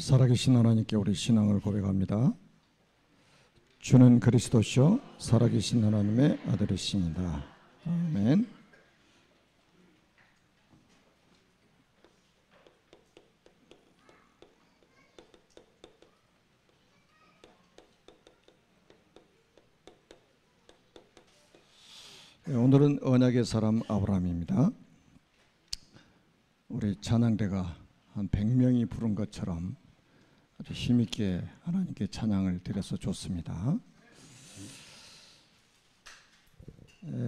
살아계신 하나님께 우리 신앙을 고백합니다. 주는 그리스도시요 살아계신 하나님의 아들이십니다. 아멘. 오늘은 언약의 사람 아브라함입니다. 우리 찬양대가 한 100명이 부른 것처럼 아주 힘있게 하나님께 찬양을 드려서 좋습니다.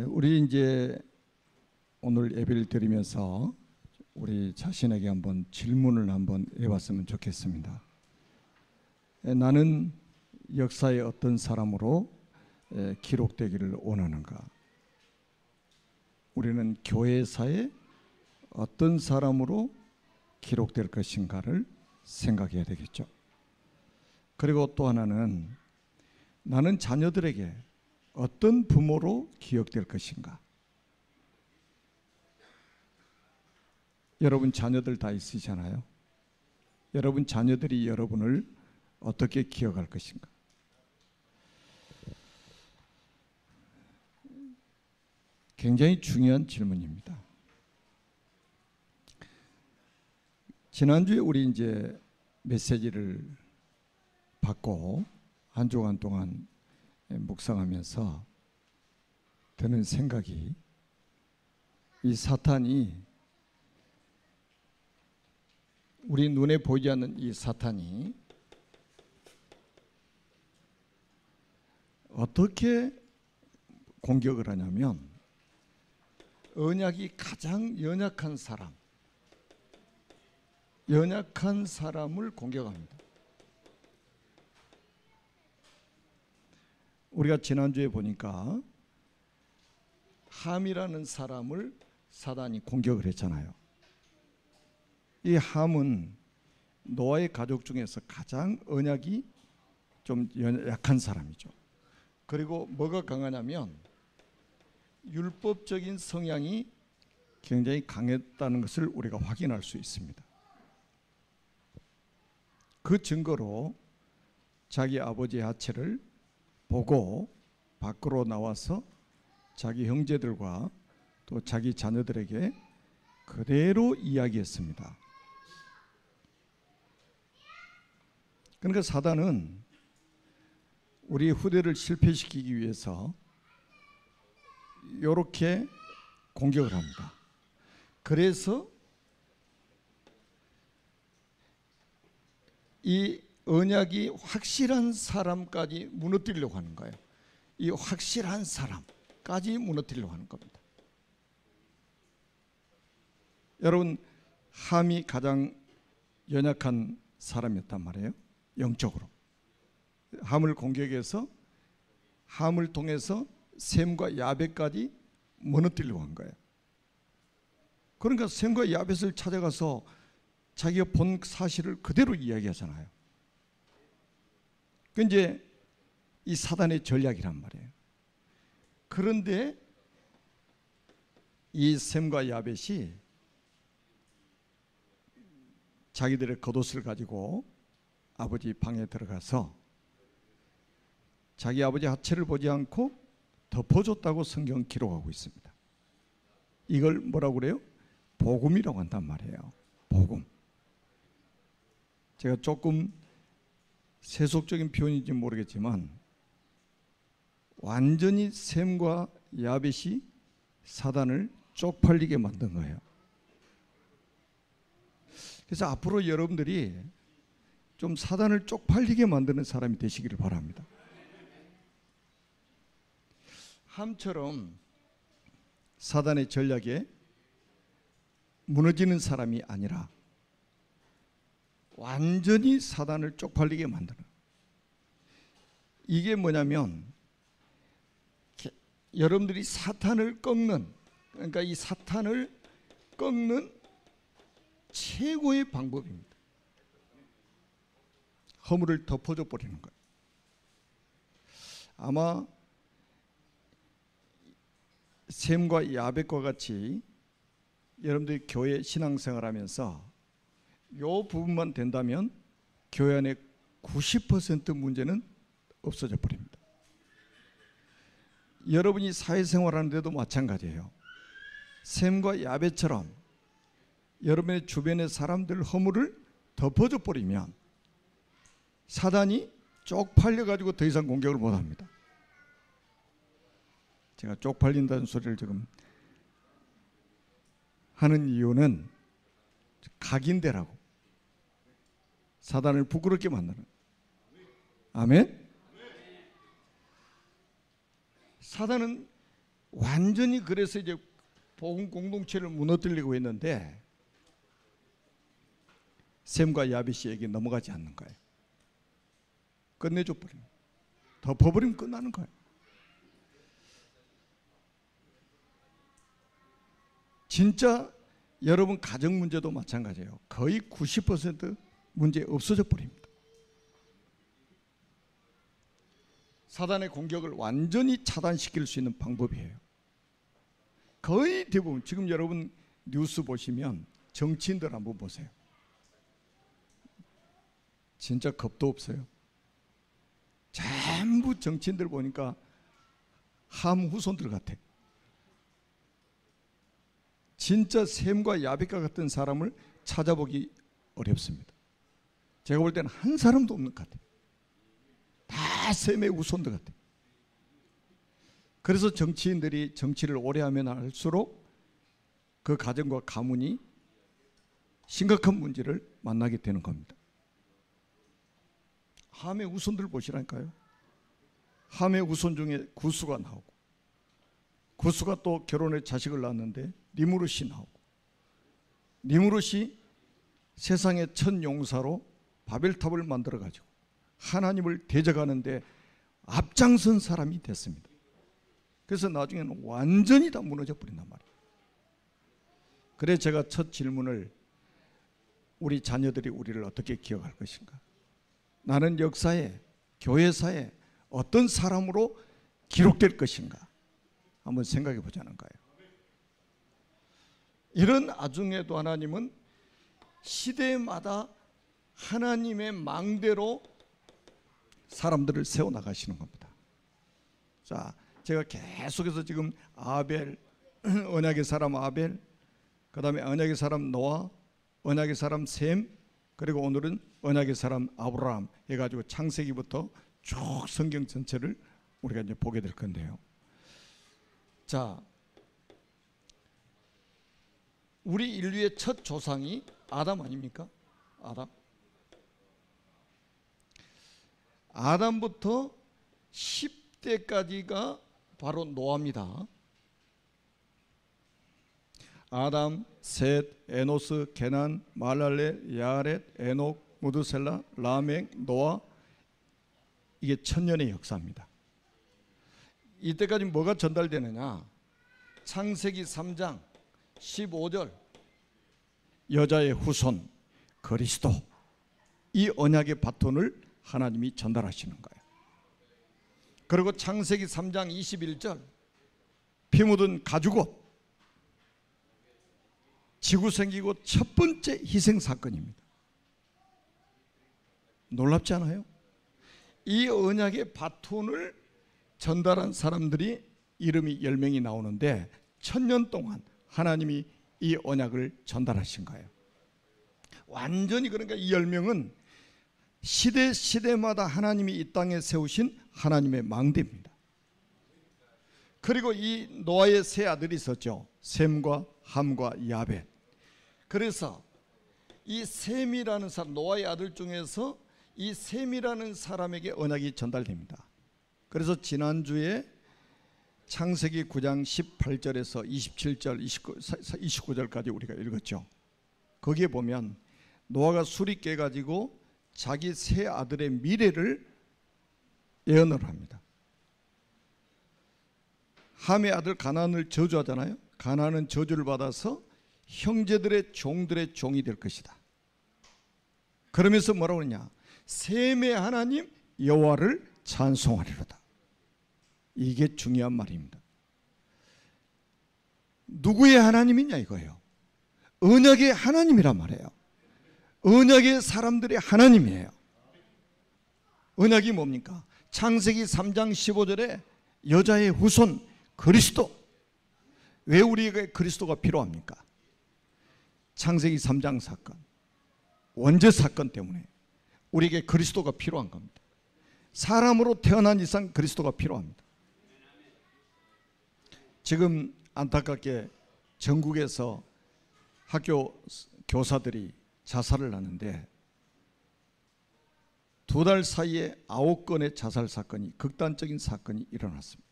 우리 이제 오늘 예배를 드리면서 우리 자신에게 한번 질문을 한번 해봤으면 좋겠습니다. 나는 역사의 어떤 사람으로 기록되기를 원하는가? 우리는 교회사에 어떤 사람으로 기록될 것인가를 생각해야 되겠죠. 그리고 또 하나는 나는 자녀들에게 어떤 부모로 기억될 것인가. 여러분 자녀들 다 있으시잖아요. 여러분 자녀들이 여러분을 어떻게 기억할 것인가. 굉장히 중요한 질문입니다. 지난주에 우리 이제 메시지를 받고 한 주간 동안 묵상하면서 드는 생각이, 이 사탄이, 우리 눈에 보이지 않는 이 사탄이 어떻게 공격을 하냐면, 언약이 가장 연약한 사람을 공격합니다. 우리가 지난주에 보니까 함이라는 사람을 사단이 공격을 했잖아요. 이 함은 노아의 가족 중에서 가장 언약이 좀 약한 사람이죠. 그리고 뭐가 강하냐면 율법적인 성향이 굉장히 강했다는 것을 우리가 확인할 수 있습니다. 그 증거로 자기 아버지의 하체를 보고 밖으로 나와서 자기 형제들과 또 자기 자녀들에게 그대로 이야기했습니다. 그러니까 사단은 우리 후대를 실패시키기 위해서 이렇게 공격을 합니다. 그래서 이 언약이 확실한 사람까지 무너뜨리려고 하는 거예요. 이 확실한 사람까지 무너뜨리려고 하는 겁니다. 여러분, 함이 가장 연약한 사람이었단 말이에요. 영적으로. 함을 공격해서 함을 통해서 셈과 야벳까지 무너뜨리려고 한 거예요. 그러니까 셈과 야벳을 찾아가서 자기가 본 사실을 그대로 이야기하잖아요. 그 이제 이 사단의 전략이란 말이에요. 그런데 이 셈과 야벳이 자기들의 겉옷을 가지고 아버지 방에 들어가서 자기 아버지 하체를 보지 않고 덮어줬다고 성경 기록하고 있습니다. 이걸 뭐라고 그래요? 복음이라고 한단 말이에요. 복음. 제가 조금 세속적인 표현인지 모르겠지만 완전히 셈과 야벳이 사단을 쪽팔리게 만든 거예요. 그래서 앞으로 여러분들이 좀 사단을 쪽팔리게 만드는 사람이 되시기를 바랍니다. 함처럼 사단의 전략에 무너지는 사람이 아니라 완전히 사단을 쪽팔리게 만드는, 이게 뭐냐면 여러분들이 사탄을 꺾는, 그러니까 이 사탄을 꺾는 최고의 방법입니다. 허물을 덮어줘 버리는 거예요. 아마 셈과 야벳과 같이 여러분들이 교회 신앙생활 하면서 이 부분만 된다면 교회 안에 90% 문제는 없어져 버립니다. 여러분이 사회생활하는데도 마찬가지예요. 셈과 야벳처럼 여러분의 주변의 사람들 허물을 덮어줘 버리면 사단이 쪽팔려 가지고 더 이상 공격을 못합니다. 제가 쪽팔린다는 소리를 지금 하는 이유는 각인되라고, 사단을 부끄럽게 만드는. 아멘. 사단은 완전히 그래서 이제 복음 공동체를 무너뜨리려고 했는데 셈과 야벳에게 넘어가지 않는 거예요. 끝내줘 버리면, 덮어버리면 끝나는 거예요. 진짜 여러분 가정 문제도 마찬가지예요. 거의 90% 문제 없어져 버립니다. 사단의 공격을 완전히 차단시킬 수 있는 방법이에요. 거의 대부분 지금 여러분 뉴스 보시면 정치인들 한번 보세요. 진짜 겁도 없어요. 전부 정치인들 보니까 함 후손들 같아. 진짜 셈과 야벳과 같은 사람을 찾아보기 어렵습니다. 제가 볼 때는 한 사람도 없는 것 같아요. 다 셈의 후손들 같아요. 그래서 정치인들이 정치를 오래 하면 할수록 그 가정과 가문이 심각한 문제를 만나게 되는 겁니다. 함의 후손들 보시라니까요. 함의 후손 중에 구스가 나오고, 구스가 또 결혼해 자식을 낳았는데 니무롯이 나오고, 니무롯이 세상의 첫 용사로 바벨탑을 만들어 가지고 하나님을 대적하는데 앞장선 사람이 됐습니다. 그래서 나중에는 완전히 다 무너져 버린단 말이에요. 그래서 제가 첫 질문을, 우리 자녀들이 우리를 어떻게 기억할 것인가? 나는 역사에, 교회사에 어떤 사람으로 기록될 것인가? 한번 생각해 보자는 거예요. 이런 와중에도 하나님은 시대마다 하나님의 망대로 사람들을 세워나가시는 겁니다. 자, 제가 계속해서 지금 아벨, 언약의 사람 아벨, 그 다음에 언약의 사람 노아, 언약의 사람 셈, 그리고 오늘은 언약의 사람 아브라함 해가지고 창세기부터 쭉 성경 전체를 우리가 이제 보게 될 건데요. 자, 우리 인류의 첫 조상이 아담 아닙니까? 아담부터 10대까지가 바로 노아입니다. 아담, 셋, 에노스, 게난, 말랄레, 야렛, 에녹, 무드셀라, 라멕, 노아, 이게 1000년의 역사입니다. 이때까지 뭐가 전달되느냐? 창세기 3장 15절, 여자의 후손 그리스도, 이 언약의 바톤을 하나님이 전달하시는 거예요. 그리고 창세기 3장 21절, 피 묻은 가죽옷, 지구 생기고 첫 번째 희생 사건입니다. 놀랍지 않아요? 이 언약의 바톤을 전달한 사람들이 이름이 10명이 나오는데 1000년 동안 하나님이 이 언약을 전달하신 거예요. 완전히, 그러니까 이 10명은 시대마다 하나님이 이 땅에 세우신 하나님의 망대입니다. 그리고 이 노아의 세 아들이 있었죠. 셈과 함과 야벳. 그래서 이 셈이라는 사람, 노아의 아들 중에서 이 셈이라는 사람에게 언약이 전달됩니다. 그래서 지난주에 창세기 9장 18절에서 27절, 29절까지 우리가 읽었죠. 거기에 보면 노아가 술이 깨가지고 자기 세 아들의 미래를 예언을 합니다. 함의 아들 가나안을 저주하잖아요. 가나안은 저주를 받아서 형제들의 종들의 종이 될 것이다. 그러면서 뭐라고 하느냐? 셈의 하나님 여호와를 찬송하리로다. 이게 중요한 말입니다. 누구의 하나님이냐 이거예요. 언약의 하나님이란 말이에요. 언약의 사람들의 하나님이에요. 언약이 뭡니까? 창세기 3장 15절에 여자의 후손 그리스도. 왜 우리에게 그리스도가 필요합니까? 창세기 3장 사건, 원죄 사건 때문에 우리에게 그리스도가 필요한 겁니다. 사람으로 태어난 이상 그리스도가 필요합니다. 지금 안타깝게 전국에서 학교 교사들이 자살을 하는데 2달 사이에 9건의 자살 사건이, 극단적인 사건이 일어났습니다.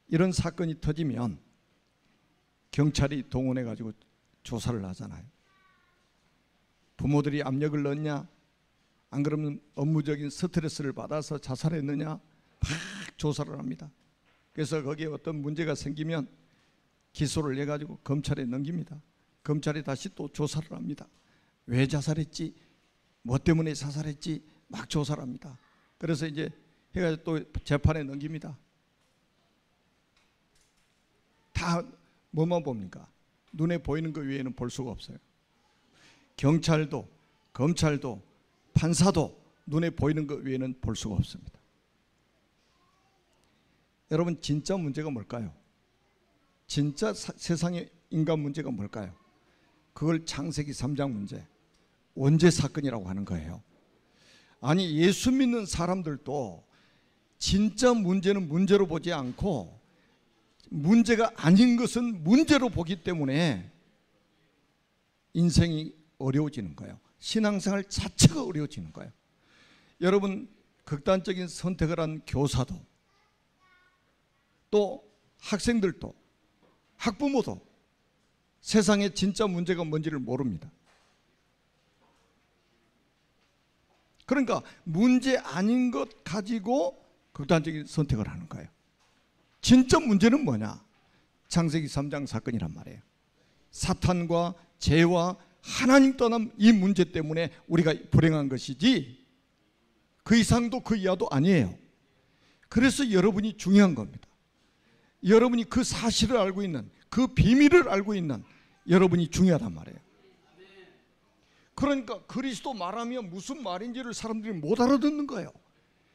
이런 사건이 터지면 경찰이 동원해 가지고 조사를 하잖아요. 부모들이 압력을 넣었냐, 안 그러면 업무적인 스트레스를 받아서 자살했느냐, 막 조사를 합니다. 그래서 거기에 어떤 문제가 생기면 기소를 해가지고 검찰에 넘깁니다. 검찰이 다시 또 조사를 합니다. 왜 자살했지, 뭐 때문에 자살했지, 막 조사를 합니다. 그래서 이제 해가지고 또 재판에 넘깁니다. 다 뭐만 봅니까? 눈에 보이는 것 외에는 볼 수가 없어요. 경찰도, 검찰도, 판사도 눈에 보이는 것 외에는 볼 수가 없습니다. 여러분, 진짜 문제가 뭘까요? 진짜 세상의 인간 문제가 뭘까요? 그걸 창세기 3장 문제, 원죄 사건이라고 하는 거예요. 아니, 예수 믿는 사람들도 진짜 문제는 문제로 보지 않고 문제가 아닌 것은 문제로 보기 때문에 인생이 어려워지는 거예요. 신앙생활 자체가 어려워지는 거예요. 여러분, 극단적인 선택을 한 교사도, 또 학생들도, 학부모도 세상의 진짜 문제가 뭔지를 모릅니다. 그러니까 문제 아닌 것 가지고 극단적인 선택을 하는 거예요. 진짜 문제는 뭐냐? 창세기 3장 사건이란 말이에요. 사탄과 죄와 하나님 떠난 이 문제 때문에 우리가 불행한 것이지 그 이상도 그 이하도 아니에요. 그래서 여러분이 중요한 겁니다. 여러분이 그 사실을 알고 있는, 그 비밀을 알고 있는 여러분이 중요하단 말이에요. 그러니까 그리스도 말하면 무슨 말인지를 사람들이 못 알아듣는 거예요.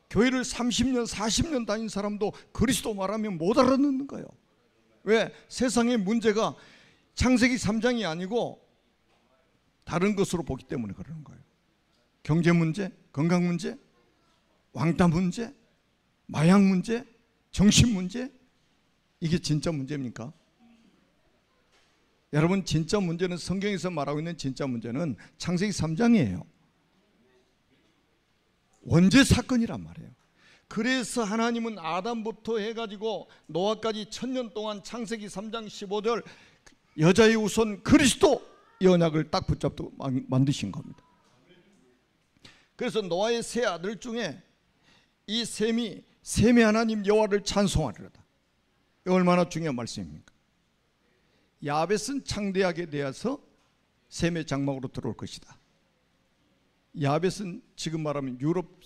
교회를 30년, 40년 다닌 사람도 그리스도 말하면 못 알아듣는 거예요. 왜? 세상의 문제가 창세기 3장이 아니고 다른 것으로 보기 때문에 그러는 거예요. 경제 문제, 건강 문제, 왕따 문제, 마약 문제, 정신 문제, 이게 진짜 문제입니까? 여러분, 진짜 문제는, 성경에서 말하고 있는 진짜 문제는 창세기 3장이에요. 원죄 사건이란 말이에요. 그래서 하나님은 아담부터 해가지고 노아까지 1000년 동안 창세기 3장 15절 여자의 후손 그리스도 이 언약을 딱 붙잡고 만드신 겁니다. 그래서 노아의 세 아들 중에 이 셈이 셈의 하나님 여호와를 찬송하리로다. 얼마나 중요한 말씀입니까? 야벳은 창대하게 되어서 셈의 장막으로 들어올 것이다. 야벳은 지금 말하면 유럽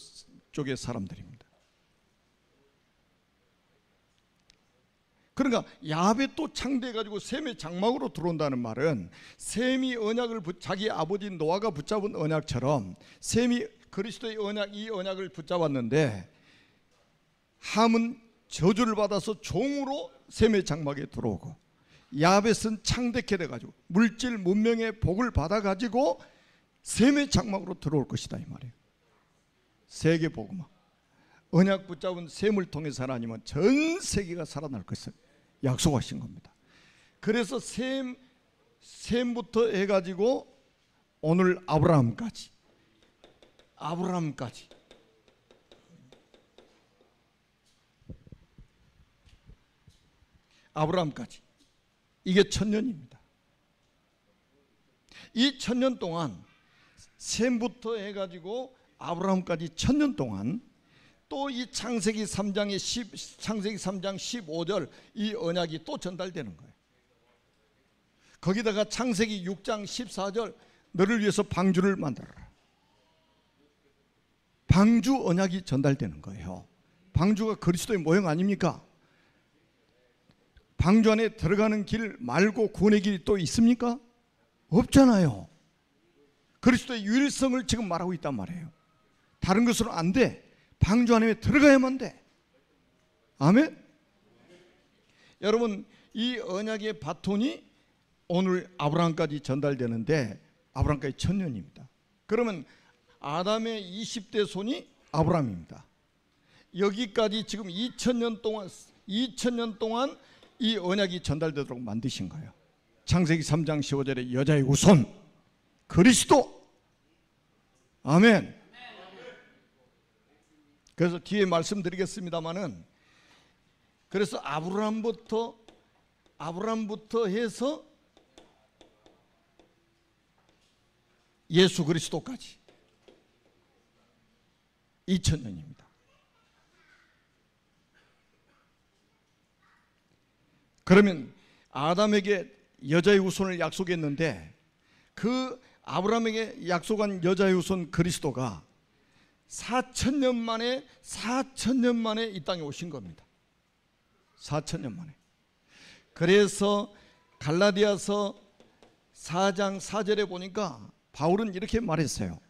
쪽의 사람들입니다. 그러니까 야벳도 창대해가지고 셈의 장막으로 들어온다는 말은 셈이 언약을 자기 아버지 노아가 붙잡은 언약처럼 셈이 그리스도의 언약, 이 언약을 붙잡았는데 함은 저주를 받아서 종으로 셈의 장막에 들어오고 야벳은 창대케 돼가지고 물질 문명의 복을 받아가지고 셈의 장막으로 들어올 것이다, 이 말이에요. 세계 복음화, 언약 붙잡은 셈을 통해서 하나님은 전 세계가 살아날 것을 약속하신 겁니다. 그래서 셈부터 해가지고 오늘 아브라함까지 이게 1000년입니다. 이 1000년 동안 셈부터 해가지고 아브라함까지 1000년 동안 또 이 창세기 3장 15절 이 언약이 또 전달되는 거예요. 거기다가 창세기 6장 14절 너를 위해서 방주를 만들어라. 방주 언약이 전달되는 거예요. 방주가 그리스도의 모형 아닙니까? 방주 안에 들어가는 길 말고 구원의 길이 또 있습니까? 없잖아요. 그리스도의 유일성을 지금 말하고 있단 말이에요. 다른 것으로 안 돼. 방주 안에 들어가야만 돼. 아멘. 여러분, 이 언약의 바톤이 오늘 아브라함까지 전달되는데 아브라함까지 1000년입니다. 그러면 아담의 20대 손이 아브라함입니다. 여기까지 지금 2000년 동안 이 언약이 전달되도록 만드신 거예요. 창세기 3장 15절에 여자의 후손 그리스도. 아멘. 그래서 뒤에 말씀드리겠습니다마는, 그래서 아브라함부터 해서 예수 그리스도까지 2000년입니다. 그러면 아담에게 여자의 후손을 약속했는데 그 아브라함에게 약속한 여자의 후손 그리스도가 4000년 만에 이 땅에 오신 겁니다. 4000년 만에. 그래서 갈라디아서 4장 4절에 보니까 바울은 이렇게 말했어요.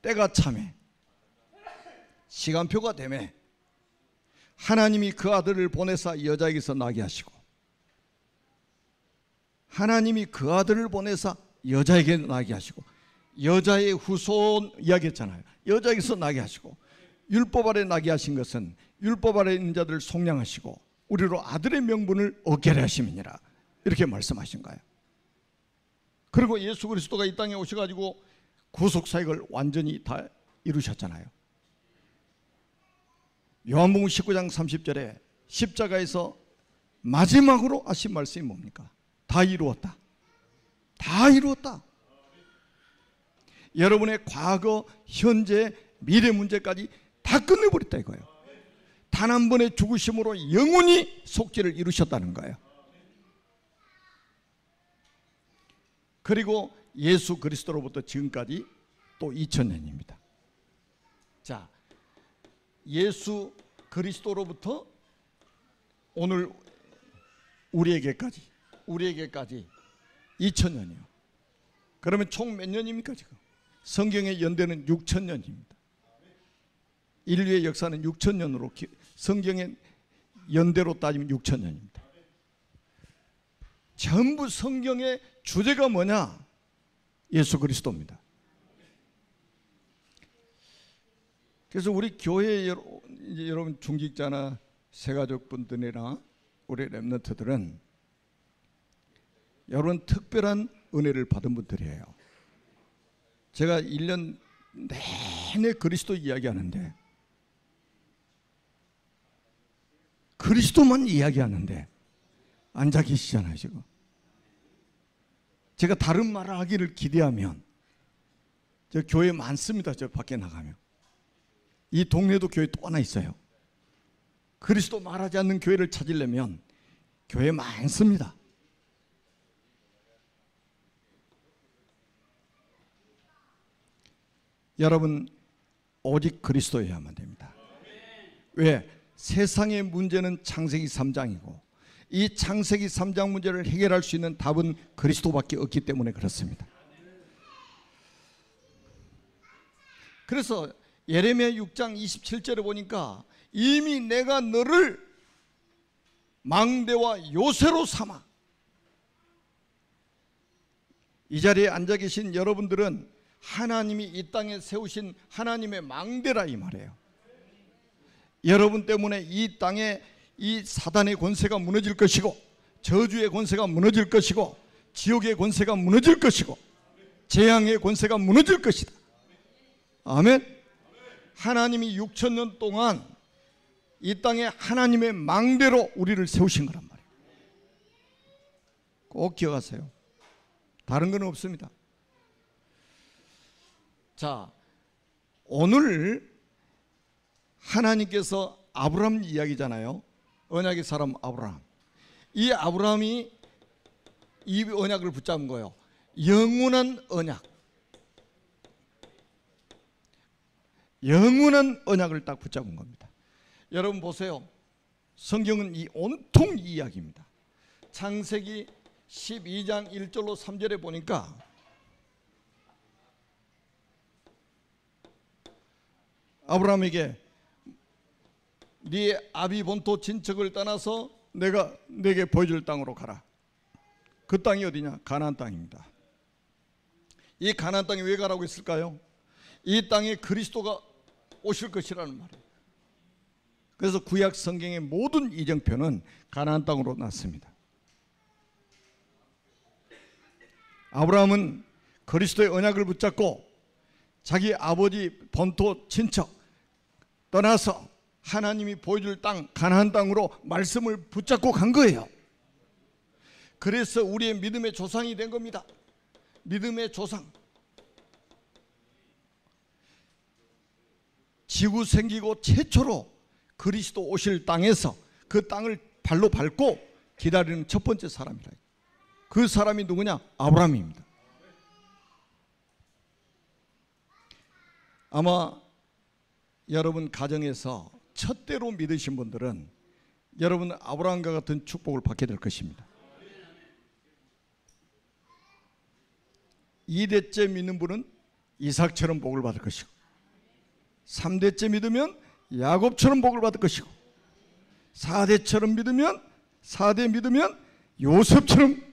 때가 참에 시간표가 되매 하나님이 그 아들을 보내사 여자에게서 나게 하시고, 하나님이 그 아들을 보내사 여자에게 나게 하시고, 여자의 후손 이야기했잖아요. 여자에게서 나게 하시고, 율법 아래 나게 하신 것은 율법 아래 있는 자들을 속량하시고 우리로 아들의 명분을 얻게 하심이니라, 이렇게 말씀하신 거예요. 그리고 예수 그리스도가 이 땅에 오셔가지고 구속사역을 완전히 다 이루셨잖아요. 요한복음 19장 30절에 십자가에서 마지막으로 하신 말씀이 뭡니까? 다 이루었다. 다 이루었다. 여러분의 과거, 현재, 미래 문제까지 다 끝내버렸다 이거예요. 단 한 번의 죽으심으로 영원히 속죄를 이루셨다는 거예요. 그리고 예수 그리스도로부터 지금까지 또 2000년입니다. 자, 예수 그리스도로부터 오늘 우리에게까지 2000년이요. 그러면 총 몇 년입니까 지금? 성경의 연대는 6000년입니다. 인류의 역사는 6000년으로, 성경의 연대로 따지면 6000년입니다. 전부 성경의 주제가 뭐냐? 예수 그리스도입니다. 그래서 우리 교회 여러분 중직자나 새가족분들이나 우리 렘넌트들은 여러분 특별한 은혜를 받은 분들이에요. 제가 1년 내내 그리스도 이야기하는데, 그리스도만 이야기하는데 앉아 계시잖아요 지금. 제가 다른 말을 하기를 기대하면, 저 교회 많습니다. 저 밖에 나가면 이 동네도 교회 또 하나 있어요. 그리스도 말하지 않는 교회를 찾으려면 교회 많습니다. 여러분, 오직 그리스도여야만 됩니다. 왜? 세상의 문제는 창세기 3장이고 이 창세기 3장 문제를 해결할 수 있는 답은 그리스도밖에 없기 때문에 그렇습니다. 그래서 예레미야 6장 27절에 보니까 이미 내가 너를 망대와 요새로 삼아. 이 자리에 앉아 계신 여러분들은 하나님이 이 땅에 세우신 하나님의 망대라 이 말이에요. 여러분 때문에 이 땅에 이 사단의 권세가 무너질 것이고, 저주의 권세가 무너질 것이고, 지옥의 권세가 무너질 것이고, 재앙의 권세가 무너질 것이다. 아멘. 하나님이 6000년 동안 이 땅에 하나님의 망대로 우리를 세우신 거란 말이에요. 꼭 기억하세요. 다른 건 없습니다. 자, 오늘 하나님께서 아브라함 이야기잖아요. 언약의 사람 아브라함. 이 아브라함이 이 언약을 붙잡은 거예요. 영원한 언약. 영원한 언약을 딱 붙잡은 겁니다. 여러분 보세요. 성경은 이 온통 이 이야기입니다. 창세기 12장 1절로 3절에 보니까, 12장 아브라함에게 네 아비 본토 친척을 떠나서 내가 네게 보여줄 땅으로 가라. 그 땅이 어디냐? 가나안 땅입니다. 이 가나안 땅에 왜 가라고 했을까요? 이 땅에 그리스도가 오실 것이라는 말이에요. 그래서 구약 성경의 모든 이정표는 가나안 땅으로 났습니다. 아브라함은 그리스도의 언약을 붙잡고 자기 아버지 본토 친척 떠나서 하나님이 보여줄 땅 가나안 땅으로 말씀을 붙잡고 간 거예요. 그래서 우리의 믿음의 조상이 된 겁니다. 믿음의 조상. 지구 생기고 최초로 그리스도 오실 땅에서 그 땅을 발로 밟고 기다리는 첫 번째 사람이라. 그 사람이 누구냐? 아브라함입니다. 아마 여러분 가정에서 첫대로 믿으신 분들은 여러분 아브라함과 같은 축복을 받게 될 것입니다. 2대째 믿는 분은 이삭처럼 복을 받을 것이고 3대째 믿으면 야곱처럼 복을 받을 것이고 4대처럼 믿으면 4대 믿으면 요셉처럼.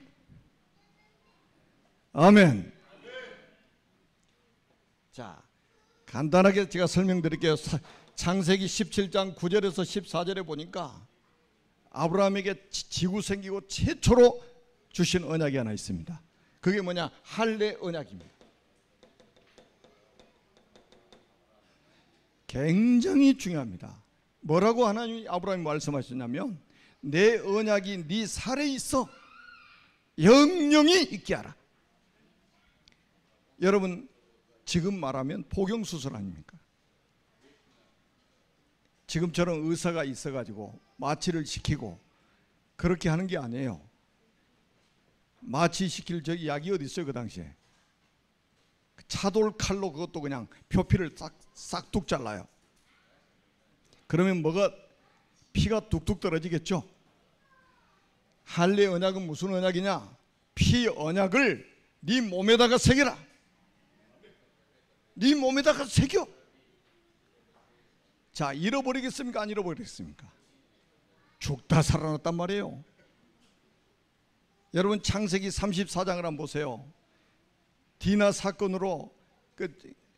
아멘. 자, 간단하게 제가 설명드릴게요. 창세기 17장 9절에서 14절에 보니까 아브라함에게 지구 생기고 최초로 주신 언약이 하나 있습니다. 그게 뭐냐? 할례 언약입니다. 굉장히 중요합니다. 뭐라고 하나님이 아브라함이 말씀하셨냐면 내 언약이 네 살에 있어 영영이 있게 하라. 여러분 지금 말하면 포경수술 아닙니까? 지금처럼 의사가 있어가지고 마취를 시키고 그렇게 하는 게 아니에요. 마취시킬 저기 약이 어디 있어요? 그 당시에 차돌 칼로 그것도 그냥 표피를 싹둑 잘라요. 그러면 뭐가 피가 뚝뚝 떨어지겠죠. 할례 언약은 무슨 언약이냐? 피 언약을 네 몸에다가 새겨라. 네 몸에다가 새겨. 자, 잃어버리겠습니까? 안 잃어버리겠습니까? 죽다 살아났단 말이에요. 여러분 창세기 34장을 한번 보세요. 디나 사건으로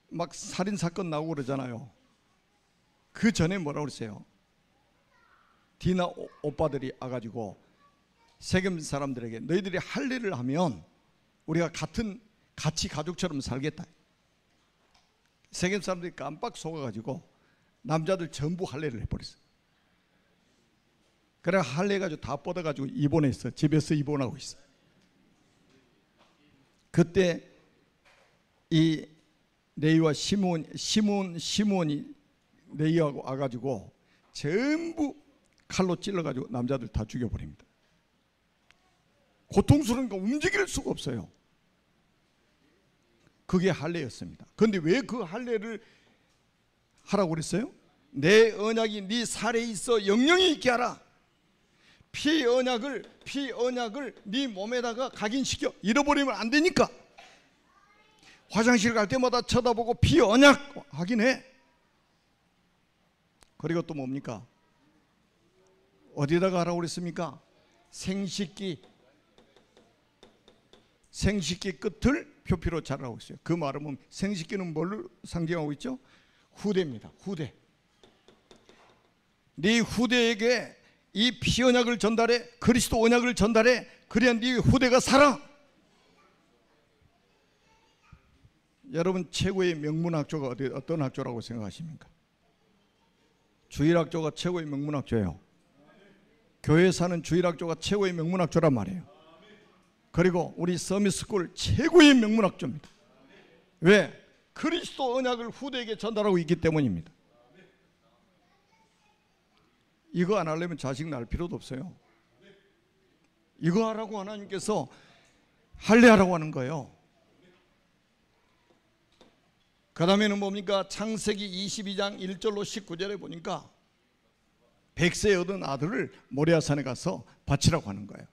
막 살인 사건 나오고 그러잖아요. 그 전에 뭐라고 그랬어요? 디나 오빠들이 와가지고 세겜 사람들에게 너희들이 할례를 하면 우리가 같이 가족처럼 살겠다. 세겜 사람들이 깜빡 속아가지고 남자들 전부 할례를 해버렸어요. 그래 할례해가지고 다 뻗어가지고 입원했어. 집에서 입원하고 있어. 그때 이 레위와 시몬이 레위하고 와가지고 전부 칼로 찔러가지고 남자들 다 죽여버립니다. 고통스러우니까 움직일 수가 없어요. 그게 할례였습니다. 그런데 왜 그 할례를 하라고 그랬어요? 내 언약이 네 살에 있어 영영이 있게 하라. 피 언약을 네 몸에다가 각인시켜. 잃어버리면 안 되니까. 화장실 갈 때마다 쳐다보고 피 언약 확인해. 그리고 또 뭡니까? 어디다가 하라고 그랬습니까? 생식기 끝을 표피로 자르라고 했어요. 그 말은 생식기는 뭘 상징하고 있죠? 후대입니다. 후대. 네 후대에게 이 피 언약을 전달해. 그리스도 언약을 전달해. 그래야 네 후대가 살아. 여러분 최고의 명문학교가 어떤 학교라고 생각하십니까? 주일학교가 최고의 명문학교예요. 교회 사는 주일학교가 최고의 명문학교란 말이에요. 그리고 우리 서밋스쿨 최고의 명문학교입니다. 왜? 그리스도 언약을 후대에게 전달하고 있기 때문입니다. 이거 안 하려면 자식 낳을 필요도 없어요. 이거 하라고 하나님께서 할례하라고 하는 거예요. 그 다음에는 뭡니까? 창세기 22장 1절로 19절에 보니까 100세 얻은 아들을 모리아산에 가서 바치라고 하는 거예요.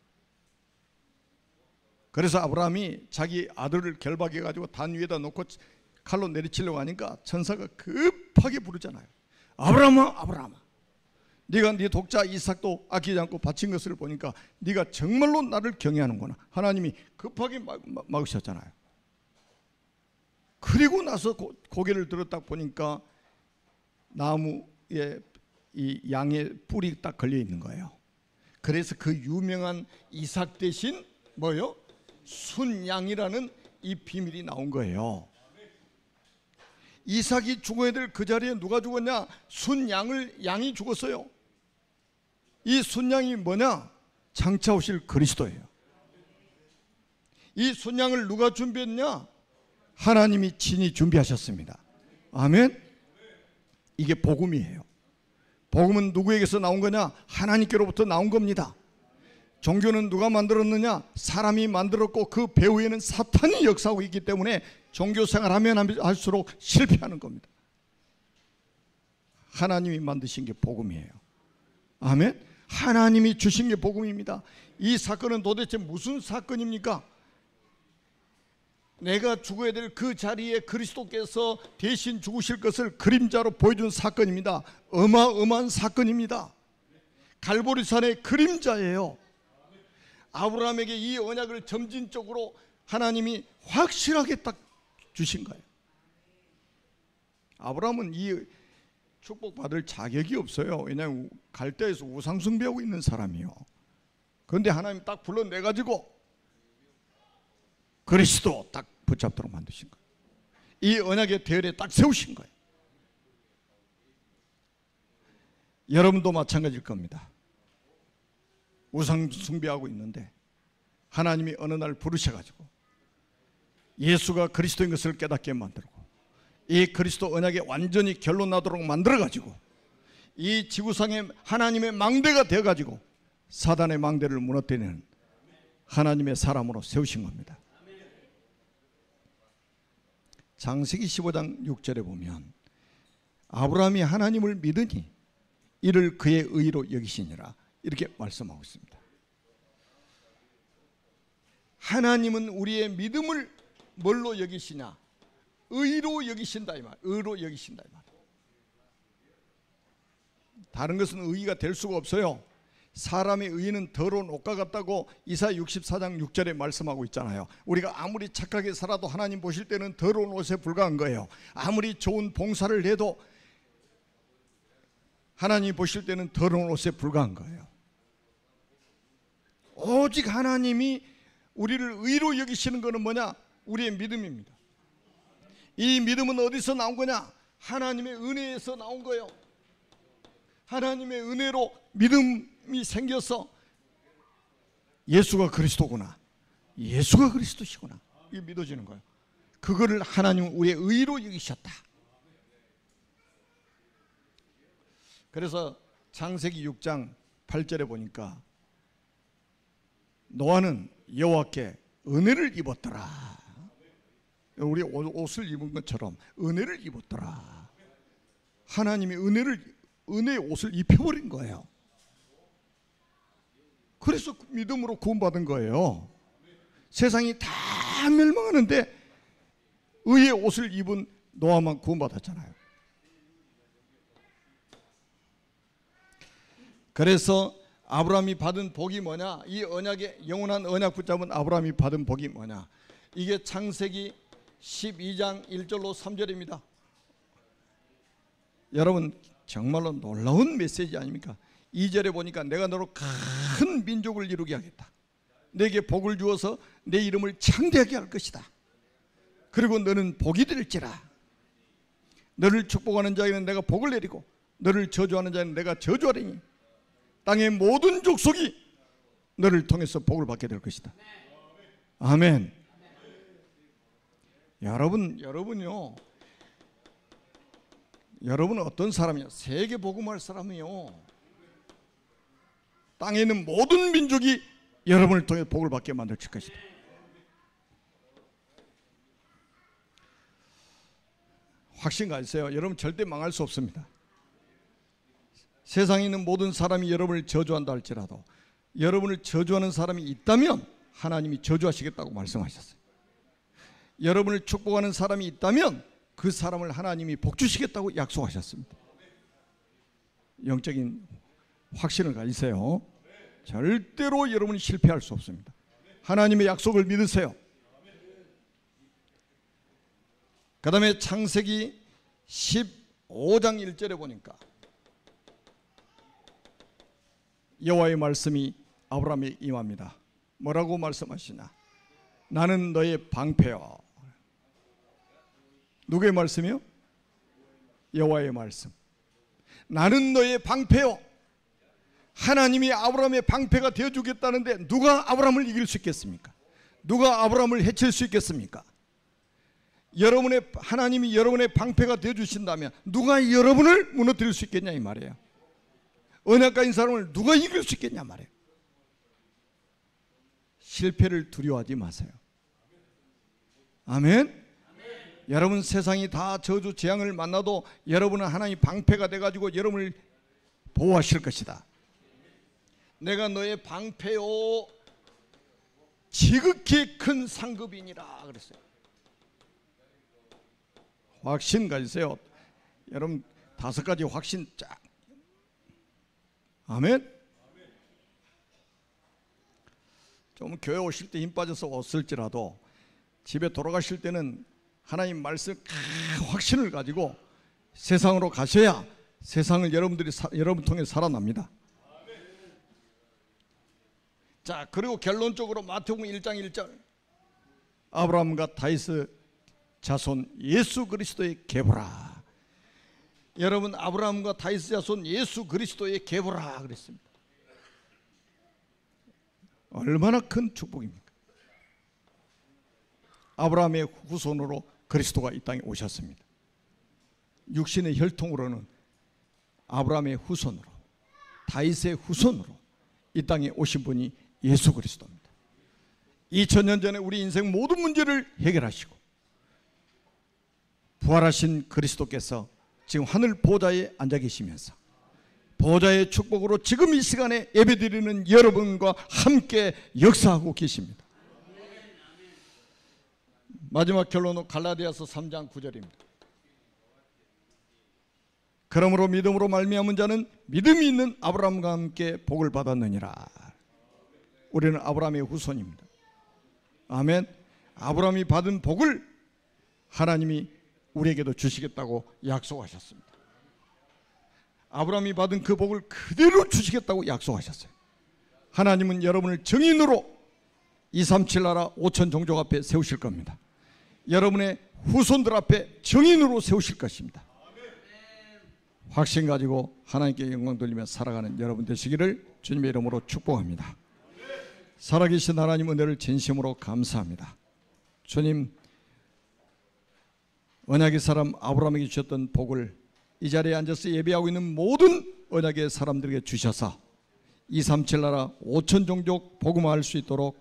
그래서 아브라함이 자기 아들을 결박해 가지고 단 위에다 놓고 칼로 내리치려고 하니까 천사가 급하게 부르잖아요. 아브라함아, 아브라함아, 네가 네 독자 이삭도 아끼지 않고 바친 것을 보니까 네가 정말로 나를 경외하는구나. 하나님이 급하게 막으셨잖아요. 그리고 나서 고개를 들어 딱 보니까 나무에 이 양의 뿔이 딱 걸려 있는 거예요. 그래서 그 유명한 이삭 대신 뭐요? 순양이라는 이 비밀이 나온 거예요. 이삭이 죽어야 될 그 자리에 누가 죽었냐? 양이 죽었어요. 이 순양이 뭐냐? 장차 오실 그리스도예요. 이 순양을 누가 준비했냐? 하나님이 친히 준비하셨습니다. 아멘. 이게 복음이에요. 복음은 누구에게서 나온 거냐? 하나님께로부터 나온 겁니다. 종교는 누가 만들었느냐? 사람이 만들었고 그 배후에는 사탄이 역사하고 있기 때문에 종교생활하면 할수록 실패하는 겁니다. 하나님이 만드신 게 복음이에요. 아멘. 하나님이 주신 게 복음입니다. 이 사건은 도대체 무슨 사건입니까? 내가 죽어야 될 그 자리에 그리스도께서 대신 죽으실 것을 그림자로 보여준 사건입니다. 어마어마한 사건입니다. 갈보리산의 그림자예요. 아브라함에게 이 언약을 점진적으로 하나님이 확실하게 딱 주신 거예요. 아브라함은 이 축복받을 자격이 없어요. 왜냐하면 갈대에서 우상 숭배하고 있는 사람이요. 그런데 하나님 딱 불러내가지고 그리스도 딱 붙잡도록 만드신 거예요. 이 언약의 대열에 딱 세우신 거예요. 여러분도 마찬가지일 겁니다. 우상 숭배하고 있는데 하나님이 어느 날 부르셔가지고 예수가 그리스도인 것을 깨닫게 만들고 이 그리스도 언약에 완전히 결론 나도록 만들어가지고 이 지구상에 하나님의 망대가 되어가지고 사단의 망대를 무너뜨리는 하나님의 사람으로 세우신 겁니다. 창세기 15장 6절에 보면 아브라함이 하나님을 믿으니 이를 그의 의로 여기시니라 이렇게 말씀하고 있습니다. 하나님은 우리의 믿음을 뭘로 여기시냐? 의로 여기신다 이 말. 의로 여기신다 이 말. 다른 것은 의가 될 수가 없어요. 사람의 의는 더러운 옷과 같다고 이사야 64장 6절에 말씀하고 있잖아요. 우리가 아무리 착하게 살아도 하나님 보실 때는 더러운 옷에 불과한 거예요. 아무리 좋은 봉사를 해도 하나님 보실 때는 더러운 옷에 불과한 거예요. 오직 하나님이 우리를 의로 여기시는 것은 뭐냐? 우리의 믿음입니다. 이 믿음은 어디서 나온 거냐? 하나님의 은혜에서 나온 거예요. 하나님의 은혜로 믿음이 생겨서 예수가 그리스도구나, 예수가 그리스도시구나 이게 믿어지는 거예요. 그거를 하나님은 우리의 의로 여기셨다. 그래서 창세기 6장 8절에 보니까 노아는 여호와께 은혜를 입었더라. 우리 옷을 입은 것처럼 은혜를 입었더라. 하나님이 은혜의 옷을 입혀버린 거예요. 그래서 믿음으로 구원받은 거예요. 세상이 다 멸망하는데 의의 옷을 입은 노아만 구원받았잖아요. 그래서 아브라함이 받은 복이 뭐냐? 이 언약의 영원한 언약 붙잡은 아브라함이 받은 복이 뭐냐? 이게 창세기 12장 1절로 3절입니다. 여러분 정말로 놀라운 메시지 아닙니까? 2절에 보니까 내가 너로 큰 민족을 이루게 하겠다. 내게 복을 주어서 내 이름을 창대하게 할 것이다. 그리고 너는 복이 될지라. 너를 축복하는 자에게는 내가 복을 내리고 너를 저주하는 자에게는 내가 저주하리니 땅의 모든 족속이 너를 통해서 복을 받게 될 것이다. 아멘. 여러분은 어떤 사람이요? 세계 복음할 사람이요. 땅에 있는 모든 민족이 여러분을 통해 복을 받게 만들 것이다. 확신 가지세요. 여러분 절대 망할 수 없습니다. 세상에 있는 모든 사람이 여러분을 저주한다 할지라도 여러분을 저주하는 사람이 있다면 하나님이 저주하시겠다고 말씀하셨어요. 여러분을 축복하는 사람이 있다면 그 사람을 하나님이 복 주시겠다고 약속하셨습니다. 영적인 확신을 가지세요. 절대로 여러분이 실패할 수 없습니다. 하나님의 약속을 믿으세요. 그 다음에 창세기 15장 1절에 보니까 여호와의 말씀이 아브라함에 임합니다. 뭐라고 말씀하시냐? 나는 너의 방패요. 누구의 말씀이요? 여호와의 말씀. 나는 너의 방패요. 하나님이 아브라함의 방패가 되어주겠다는데 누가 아브라함을 이길 수 있겠습니까? 누가 아브라함을 해칠 수 있겠습니까? 하나님이 여러분의 방패가 되어주신다면 누가 여러분을 무너뜨릴 수 있겠냐 이 말이에요. 언약가인 사람을 누가 이길 수 있겠냐 말이에요. 실패를 두려워하지 마세요. 아멘. 여러분 세상이 다 저주 재앙을 만나도 여러분은 하나님의 방패가 돼가지고 여러분을 보호하실 것이다. 내가 너의 방패요 지극히 큰 상급이니라 그랬어요. 확신 가지세요. 여러분 5가지 확신 쫙. 아멘. 좀 교회 오실 때 힘 빠져서 왔을지라도 집에 돌아가실 때는 하나님 말씀 확신을 가지고 세상으로 가셔야 세상을 여러분 통해 살아납니다. 자, 그리고 결론적으로 마태복음 1장 1절 아브라함과 다윗의 자손 예수 그리스도의 계보라. 여러분 아브라함과 다윗의 자손 예수 그리스도의 계보라 그랬습니다. 얼마나 큰 축복입니까? 아브라함의 후손으로 그리스도가 이 땅에 오셨습니다. 육신의 혈통으로는 아브라함의 후손으로 다윗의 후손으로 이 땅에 오신 분이 예수 그리스도입니다. 2000년 전에 우리 인생 모든 문제를 해결하시고 부활하신 그리스도께서 지금 하늘 보좌에 앉아 계시면서 보좌의 축복으로 지금 이 시간에 예배드리는 여러분과 함께 역사하고 계십니다. 마지막 결론은 갈라디아서 3장 9절입니다. 그러므로 믿음으로 말미암은 자는 믿음이 있는 아브라함과 함께 복을 받았느니라. 우리는 아브라함의 후손입니다. 아멘. 아브라함이 받은 복을 하나님이 우리에게도 주시겠다고 약속하셨습니다. 아브라함이 받은 그 복을 그대로 주시겠다고 약속하셨어요. 하나님은 여러분을 증인으로 237 나라 5천 종족 앞에 세우실 겁니다. 여러분의 후손들 앞에 증인으로 세우실 것입니다. 확신 가지고 하나님께 영광 돌리며 살아가는 여러분 되시기를 주님의 이름으로 축복합니다. 살아계신 하나님 은혜를 진심으로 감사합니다. 주님, 언약의 사람 아브라함에게 주셨던 복을 이 자리에 앉아서 예배하고 있는 모든 언약의 사람들에게 주셔서 237 나라 5천 종족 복음화할 수 있도록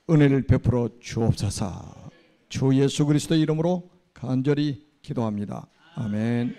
은혜를 베풀어 주옵소서. 주 예수 그리스도의 이름으로 간절히 기도합니다. 아멘.